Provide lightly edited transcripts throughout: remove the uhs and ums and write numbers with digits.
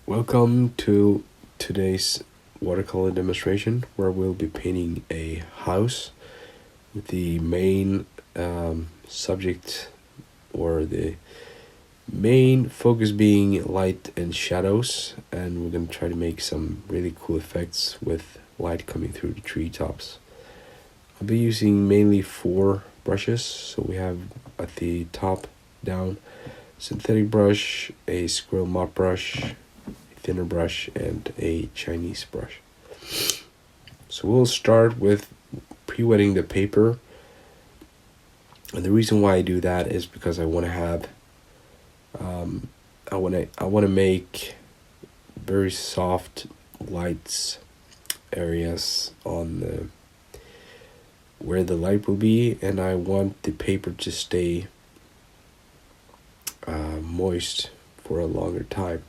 Welcome to today's watercolor demonstration where we'll be painting a house with the main subject or the main focus being light and shadows, and we're going to try to make some really cool effects with light coming through the treetops. I'll be using mainly 4 brushes, so we have at the top down synthetic brush, a squirrel mop brush, thinner brush, and a Chinese brush. So we'll start with pre-wetting the paper, and the reason why I do that is because I want to have I want to make very soft lights areas on the where the light will be, and I want the paper to stay moist for a longer time.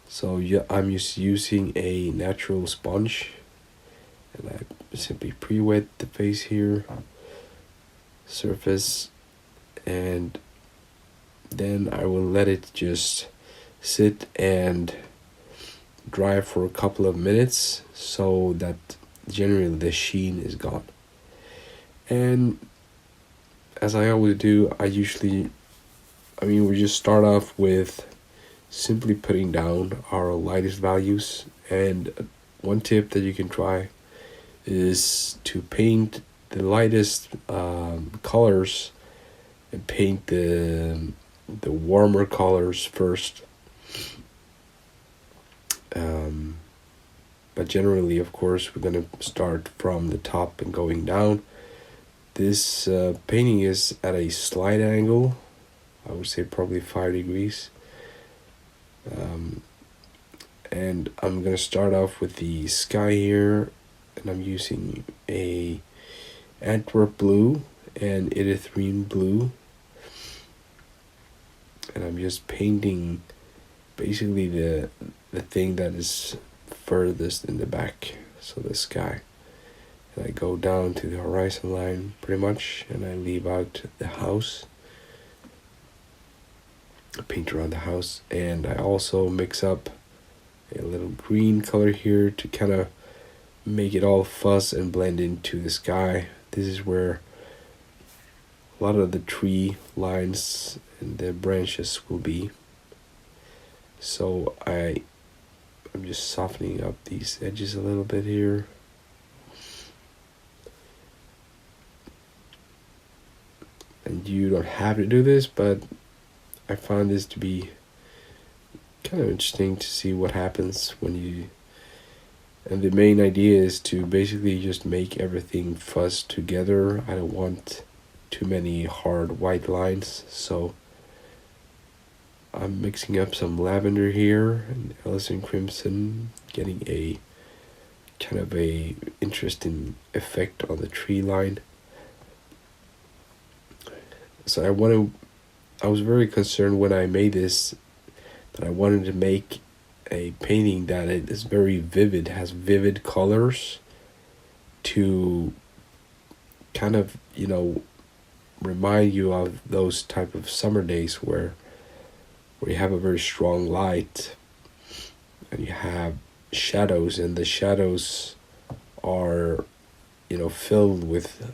So yeah, I'm just using a natural sponge, and I simply pre-wet the face here, surface, and then I will let it just sit and dry for a couple of minutes so that generally the sheen is gone. And as I always do, we just start off with simply putting down our lightest values. And one tip that you can try is to paint the lightest colors and paint the warmer colors first. But generally, of course, we're going to start from the top and going down. This painting is at a slight angle, I would say probably 5 degrees. And I'm going to start off with the sky here, and I'm using a Antwerp blue and erythrine blue, and I'm just painting basically the thing that is furthest in the back, so the sky. And I go down to the horizon line pretty much, and I leave out the house. I paint around the house, and I also mix up a little green color here to kind of make it all fuzz and blend into the sky. This is where a lot of the tree lines and the branches will be. So I'm just softening up these edges a little bit here. And you don't have to do this, but I found this to be kind of interesting to see what happens when you... And the main idea is to basically just make everything fuzz together. I don't want too many hard white lines, so I'm mixing up some lavender here and Ellison crimson, getting a kind of a interesting effect on the tree line. So I was very concerned when I made this that I wanted to make a painting that it is very vivid, has vivid colors to kind of, remind you of those type of summer days where you have a very strong light and you have shadows, and the shadows are, filled with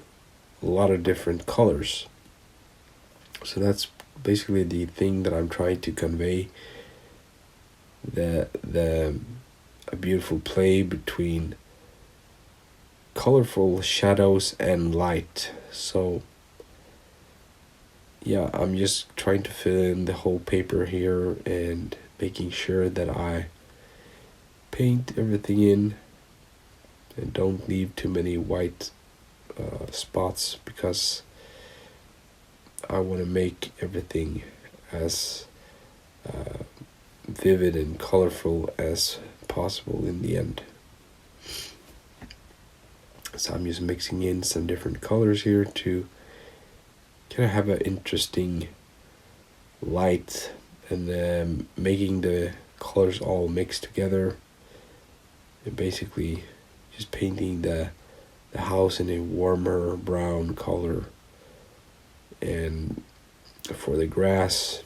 a lot of different colors. So that's basically the thing that I'm trying to convey, a beautiful play between colorful shadows and light. So yeah, I'm just trying to fill in the whole paper here and making sure that I paint everything in and don't leave too many white spots, because I want to make everything as vivid and colorful as possible in the end. So I'm just mixing in some different colors here to kind of have an interesting light, and then making the colors all mixed together, and basically just painting the house in a warmer brown color. And for the grass,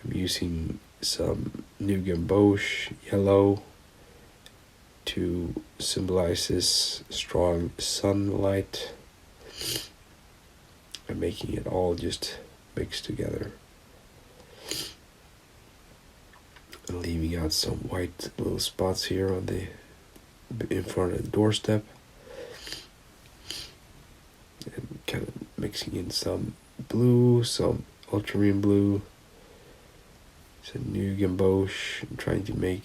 I'm using some new gamboge yellow to symbolize this strong sunlight, and making it all just mixed together. And leaving out some white little spots here on the in front of the doorstep, and kind of mixing in some blue, some ultramarine blue, some new gamboge, and trying to make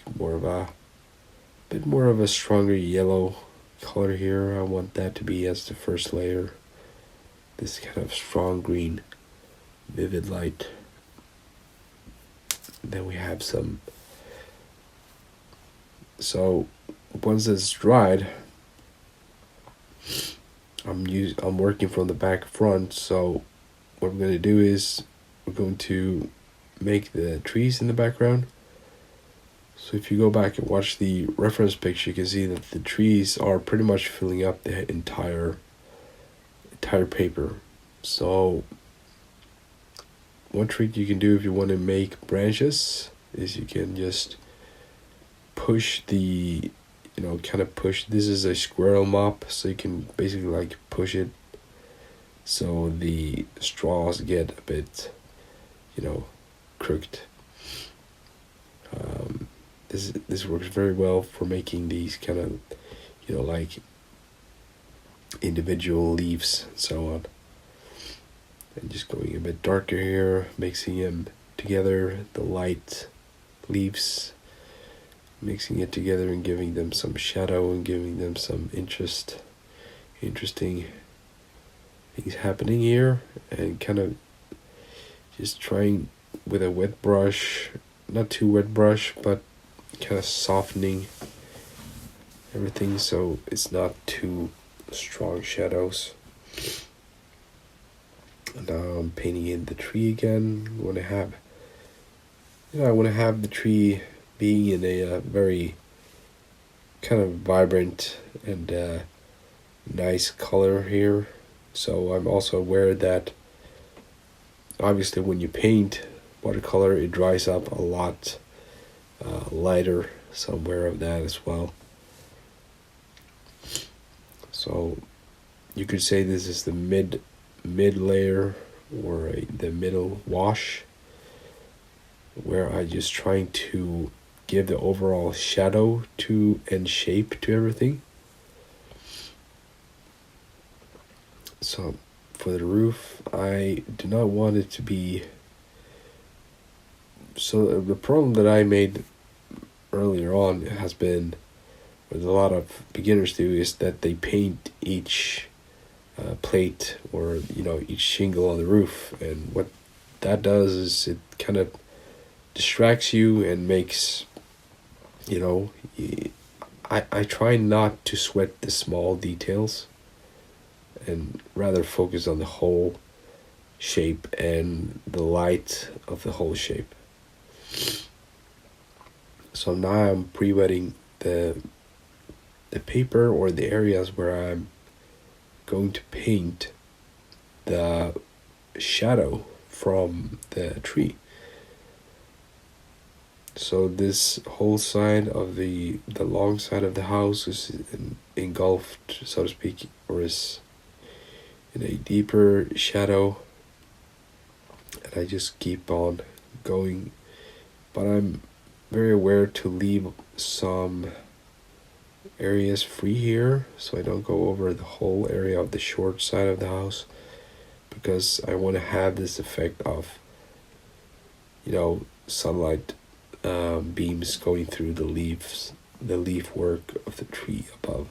bit more of a stronger yellow color here. I want that to be as the first layer, this kind of strong green vivid light. Then we have some, so once it's dried, I'm working from the back front. So what we're going to do is we're going to make the trees in the background. So if you go back and watch the reference picture, you can see that the trees are pretty much filling up the entire paper. So one trick you can do if you want to make branches is you can just push the, this is a squirrel mop, so you can basically like push it so the straws get a bit, crooked. This works very well for making these kind of, like individual leaves and so on. And just going a bit darker here, mixing them together, the light leaves, mixing it together and giving them some shadow and giving them some interesting things happening here, and kind of just trying with a wet brush, not too wet brush, but kind of softening everything so it's not too strong shadows. And now I'm painting in the tree again. I want to have the tree being in a very kind of vibrant and nice color here. So I'm also aware that obviously when you paint watercolor, it dries up a lot lighter, so I'm aware of that as well. So you could say this is the mid layer, or the middle wash, where I just trying to give the overall shadow to and shape to everything. So for the roof, I do not want it to be, so the problem that I made earlier on has been, what a lot of beginners do, is that they paint each plate or each shingle on the roof, and what that does is it kind of distracts you and makes I try not to sweat the small details and rather focus on the whole shape and the light of the whole shape. So now I'm pre-wetting the paper, or the areas where I'm going to paint the shadow from the tree. So this whole side of the long side of the house is engulfed, so to speak, or is in a deeper shadow, and I just keep on going, but I'm very aware to leave some areas free here, so I don't go over the whole area of the short side of the house, because I want to have this effect of sunlight beams going through the leaf work of the tree above.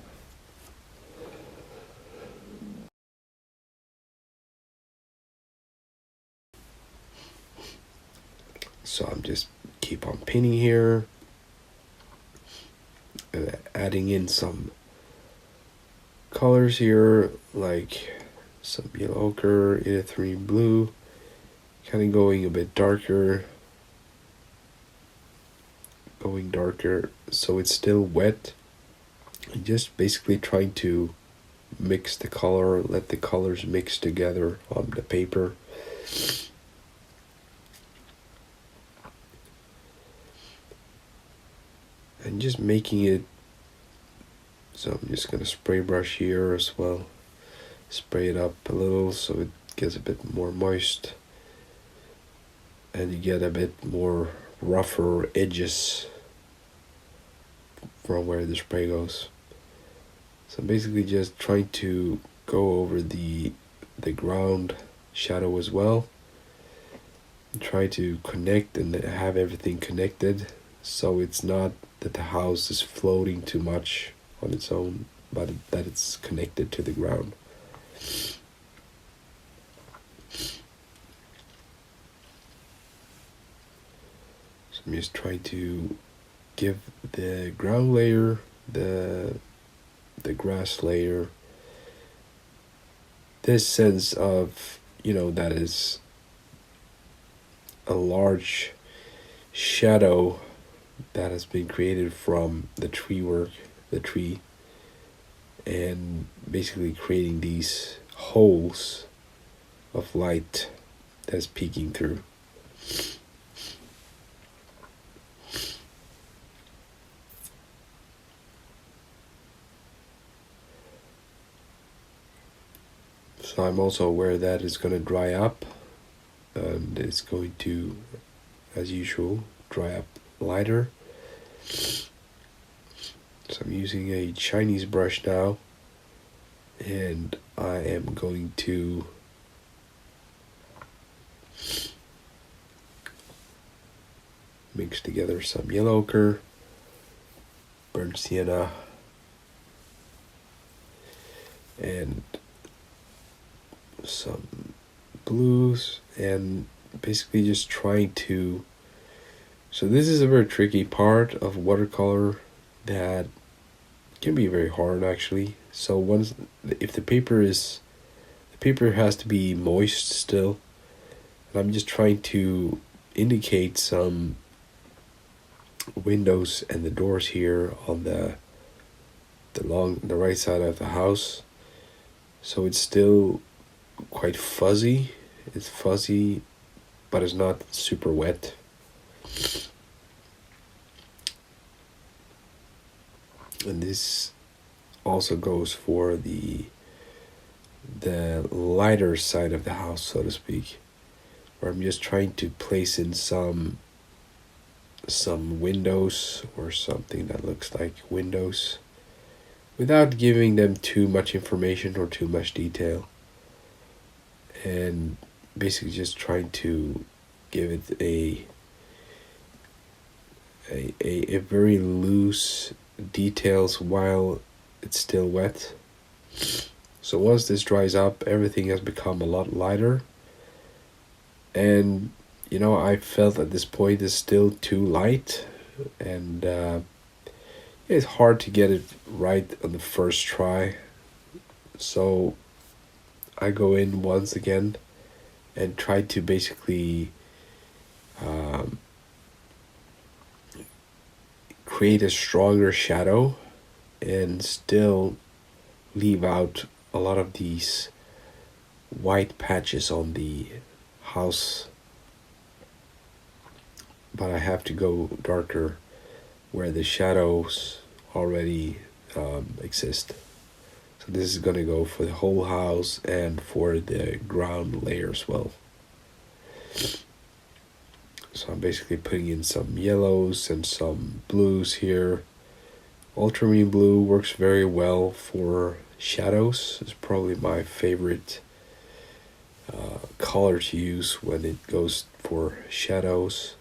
So I'm just keep on painting here, adding in some colors here, like some yellow ochre, erythrine blue, kind of going a bit darker, so it's still wet, and just basically trying to mix the color, let the colors mix together on the paper. and just making it. So I'm just gonna spray brush here as well. Spray it up a little so it gets a bit more moist, and you get a bit more rougher edges from where the spray goes. So I'm basically just trying to go over the ground shadow as well, and try to connect and have everything connected, so it's not that the house is floating too much on its own, but that it's connected to the ground. So I'm just trying to give the ground layer, the grass layer, this sense of, that is a large shadow that has been created from the tree, and basically creating these holes of light that's peeking through. So I'm also aware that it's going to dry up, and it's going to, as usual, dry up lighter. So I'm using a Chinese brush now, and I am going to mix together some yellow ochre, burnt sienna, and some blues, and basically just trying to. So this is a very tricky part of watercolor that can be very hard actually. So if the paper has to be moist still, and I'm just trying to indicate some windows and the doors here on the right side of the house. So it's still quite fuzzy. It's fuzzy, but it's not super wet. And this also goes for the lighter side of the house, so to speak, where I'm just trying to place in some windows or something that looks like windows without giving them too much information or too much detail, and basically just trying to give it a very loose details while it's still wet. So once this dries up, everything has become a lot lighter, and I felt at this point it's still too light, and it's hard to get it right on the first try. So I go in once again and try to basically create a stronger shadow and still leave out a lot of these white patches on the house, but I have to go darker where the shadows already exist. So this is going to go for the whole house and for the ground layer as well. So I'm basically putting in some yellows and some blues here. Ultramarine blue works very well for shadows. It's probably my favorite color to use when it goes for shadows.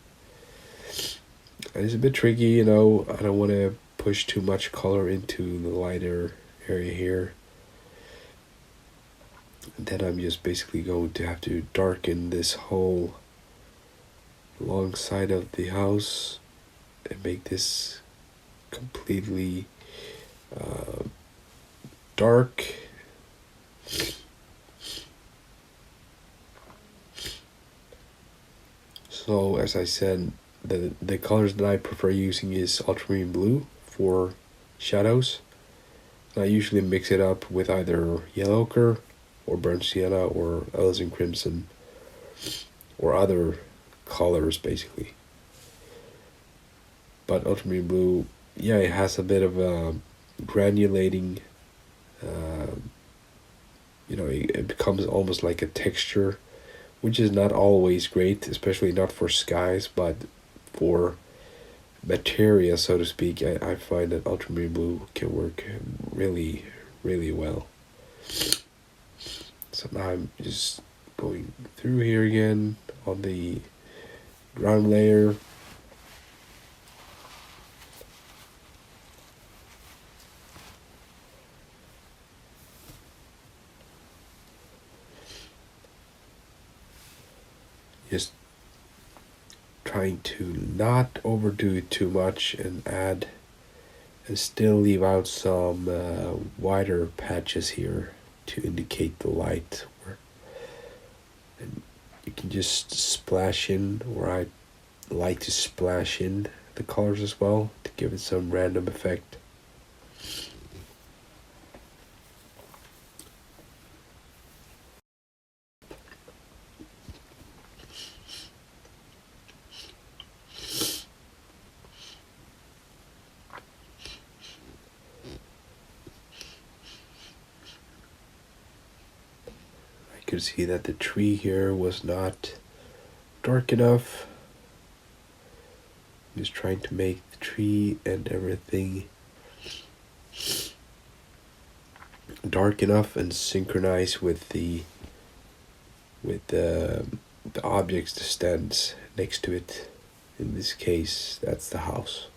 And it's a bit tricky, I don't want to push too much color into the lighter area here. And then I'm just basically going to have to darken this whole long side of the house and make this completely dark. So as I said, the colors that I prefer using is ultramarine blue for shadows. And I usually mix it up with either yellow ochre or burnt sienna or alizarin crimson or other colors basically. But ultramarine blue yeah, it has a bit of a granulating, it becomes almost like a texture, which is not always great, especially not for skies, but for materia, so to speak. I find that ultramarine blue can work really, really well. So now I'm just going through here again on the ground layer. Just trying to not overdo it too much and add and still leave out some wider patches here to indicate the light. And you can just splash in, or I like to splash in the colors as well to give it some random effect. I could see that the tree here was not dark enough. I'm just trying to make the tree and everything dark enough and synchronize with the objects that stands next to it. In this case, that's the house.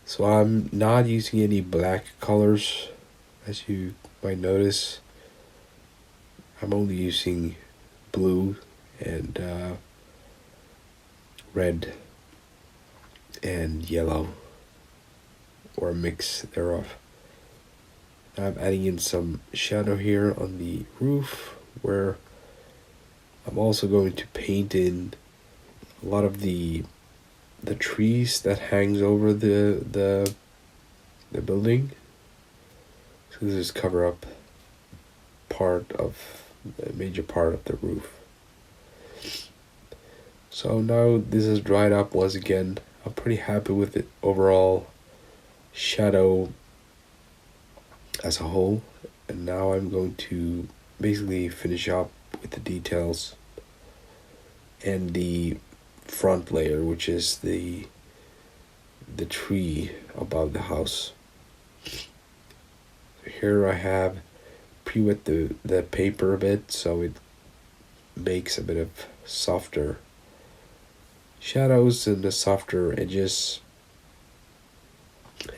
So I'm not using any black colors, as you might notice. I'm only using blue and red and yellow, or a mix thereof. I'm adding in some shadow here on the roof, where I'm also going to paint in a lot of the trees that hangs over the building. So this is cover up a major part of the roof. So now this is dried up once again. I'm pretty happy with the overall shadow as a whole. And now I'm going to basically finish up with the details and the front layer, which is the tree above the house. Here I have pre-wet the paper a bit, so it makes a bit of softer shadows and the softer edges,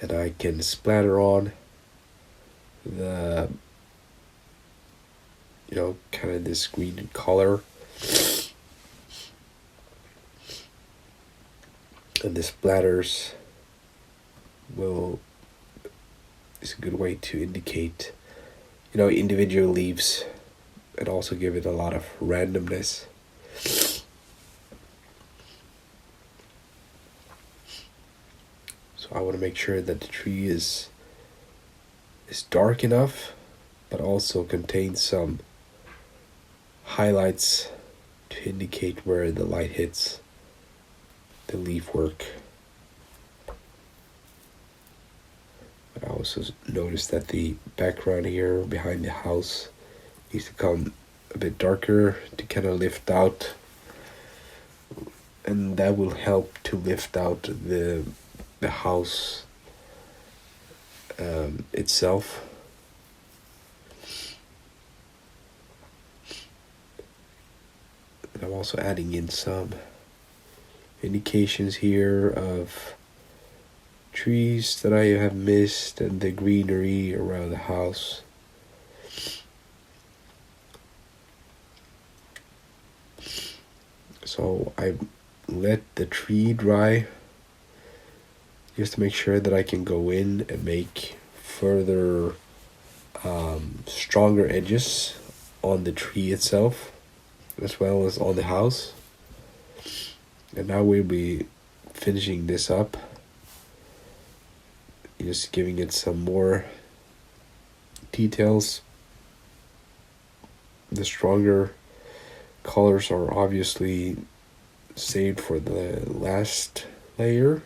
and I can splatter on the kind of this green color, and the splatters is a good way to indicate individual leaves and also give it a lot of randomness. So I want to make sure that the tree is dark enough, but also contains some highlights to indicate where the light hits the leaf work. I also noticed that the background here behind the house needs to come a bit darker to kind of lift out, and that will help to lift out the house itself. And I'm also adding in some indications here of trees that I have missed and the greenery around the house. So I let the tree dry just to make sure that I can go in and make further stronger edges on the tree itself as well as on the house. And now we'll be finishing this up, just giving it some more details. The stronger colors are obviously saved for the last layer,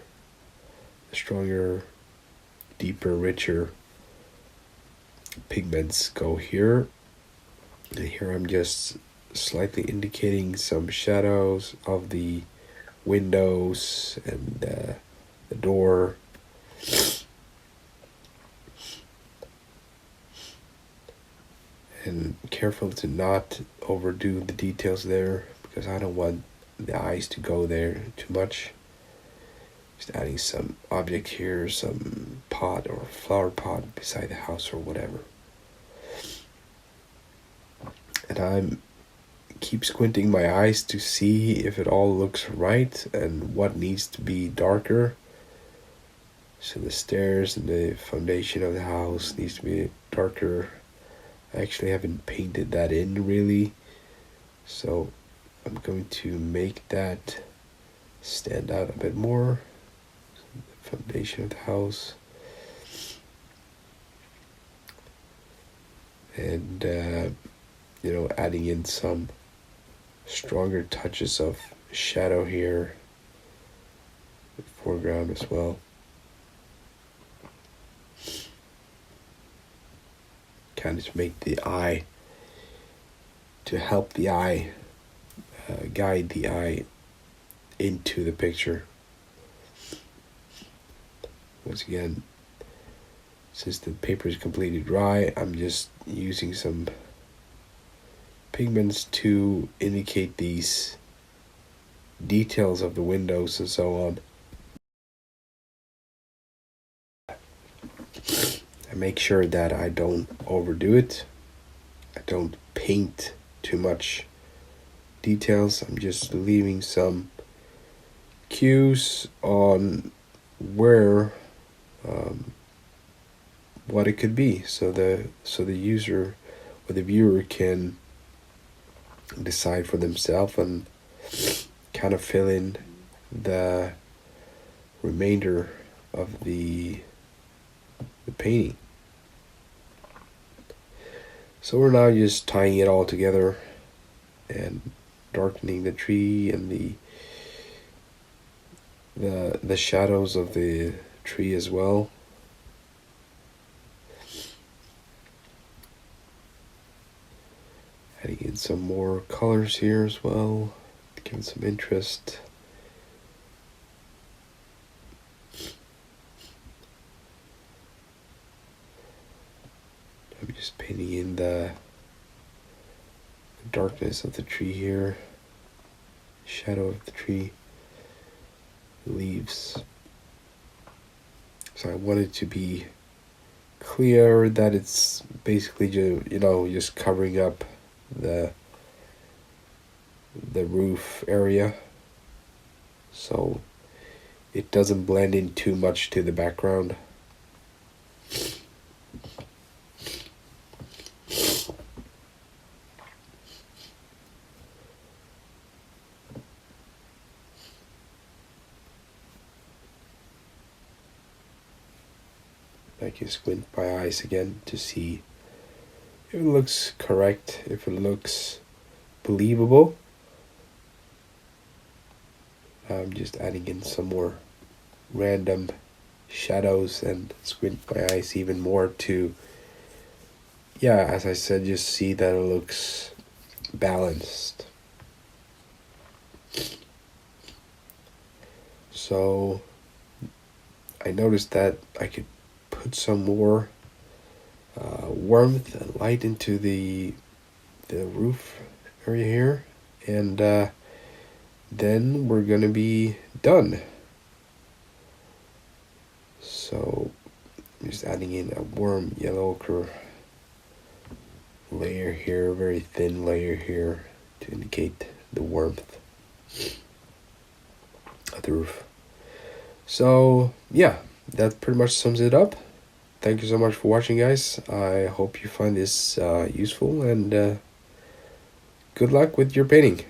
stronger, deeper, richer pigments go here. And here I'm just slightly indicating some shadows of the windows and the door. And careful to not overdo the details there, because I don't want the eyes to go there too much. Just adding some object here, some pot or flower pot beside the house or whatever. And I'm keep squinting my eyes to see if it all looks right and what needs to be darker. So the stairs and the foundation of the house needs to be darker. I actually haven't painted that in really, so I'm going to make that stand out a bit more. The foundation of the house. And adding in some stronger touches of shadow here, the foreground as well. Kind of to make the eye, to help the eye, guide the eye into the picture. Once again, since the paper is completely dry, I'm just using some pigments to indicate these details of the windows and so on. I make sure that I don't overdo it. I don't paint too much details. I'm just leaving some cues on where what it could be, so the user or the viewer can decide for themselves and kind of fill in the remainder of the painting. So we're now just tying it all together and darkening the tree and the shadows of the tree as well. Adding in some more colors here as well, giving some interest. I'm just painting in the darkness of the tree here, shadow of the tree, leaves. So I want it to be clear that it's basically just covering up the roof area, so it doesn't blend in too much to the background. I can squint my eyes again to see if it looks correct, if it looks believable. I'm just adding in some more random shadows and squint my eyes even more to, as I said, just see that it looks balanced. So I noticed that I could put some more warmth and light into the roof area here, and then we're gonna be done. So I'm just adding in a warm yellow ochre layer here, very thin layer here, to indicate the warmth of the roof. So that pretty much sums it up. Thank you so much for watching, guys. I hope you find this useful, and good luck with your painting.